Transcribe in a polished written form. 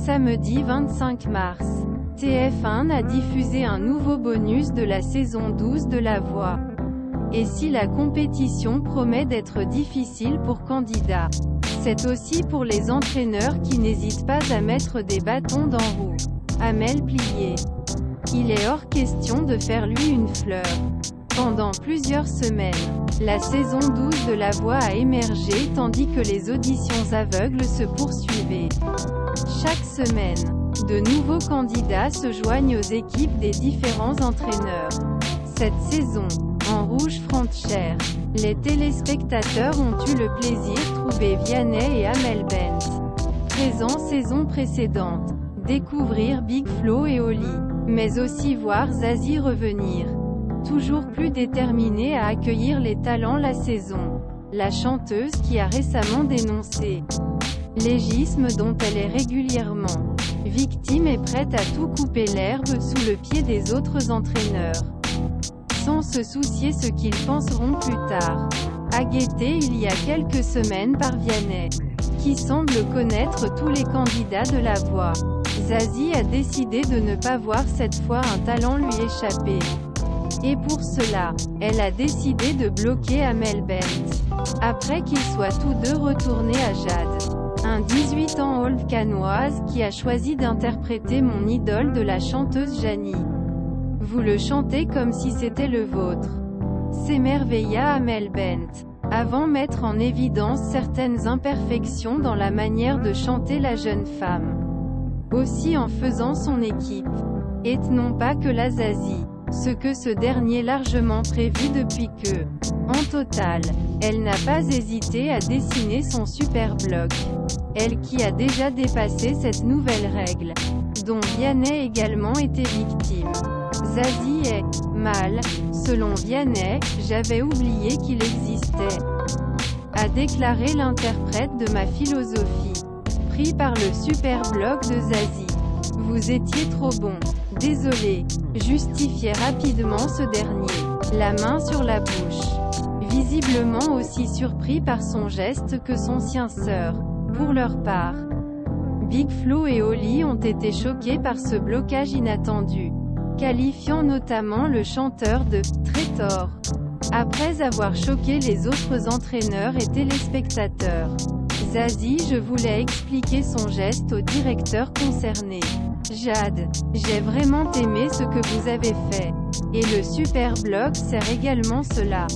Samedi 25 mars. TF1 a diffusé un nouveau bonus de la saison 12 de La Voix. Et si la compétition promet d'être difficile pour candidats, c'est aussi pour les entraîneurs qui n'hésitent pas à mettre des bâtons dans roues. Amel Plié. Il est hors question de faire lui une fleur. Pendant plusieurs semaines, la saison 12 de La Voix a émergé tandis que les auditions aveugles se poursuivaient. Chaque semaine, de nouveaux candidats se joignent aux équipes des différents entraîneurs. Cette saison, en rouge frontière, les téléspectateurs ont eu le plaisir de trouver Vianney et Amel Bent présents saison précédente, découvrir Big Flo et Oli, mais aussi voir Zazie revenir. Toujours plus déterminée à accueillir les talents la saison. La chanteuse qui a récemment dénoncé l'égisme dont elle est régulièrement victime est prête à tout couper l'herbe sous le pied des autres entraîneurs, sans se soucier ce qu'ils penseront plus tard. Agguettée il y a quelques semaines par Vianney, qui semble connaître tous les candidats de La Voix, Zazie a décidé de ne pas voir cette fois un talent lui échapper. Et pour cela, elle a décidé de bloquer Amel Bent, après qu'ils soient tous deux retournés à Jade, un 18 ans Holcanoise qui a choisi d'interpréter Mon idole de la chanteuse Janie. Vous le chantez comme si c'était le vôtre, s'émerveilla Amel Bent, avant mettre en évidence certaines imperfections dans la manière de chanter la jeune femme. Aussi en faisant son équipe, et non pas que la Zazie, ce que ce dernier largement prévu depuis que, en total, elle n'a pas hésité à dessiner son super bloc. Elle qui a déjà dépassé cette nouvelle règle, dont Vianney également était victime. Zazie est mal, selon Vianney, j'avais oublié qu'il existait, a déclaré l'interprète de Ma philosophie, pris par le super bloc de Zazie. Vous étiez trop bon. Désolé, justifiait rapidement ce dernier, la main sur la bouche, visiblement aussi surpris par son geste que son sien-sœur. Pour leur part, Big Flo et Oli ont été choqués par ce blocage inattendu, qualifiant notamment le chanteur de « traitor », après avoir choqué les autres entraîneurs et téléspectateurs. Zazie je voulais expliquer son geste au directeur concerné. Jade, j'ai vraiment aimé ce que vous avez fait. Et le super bloc sert également cela.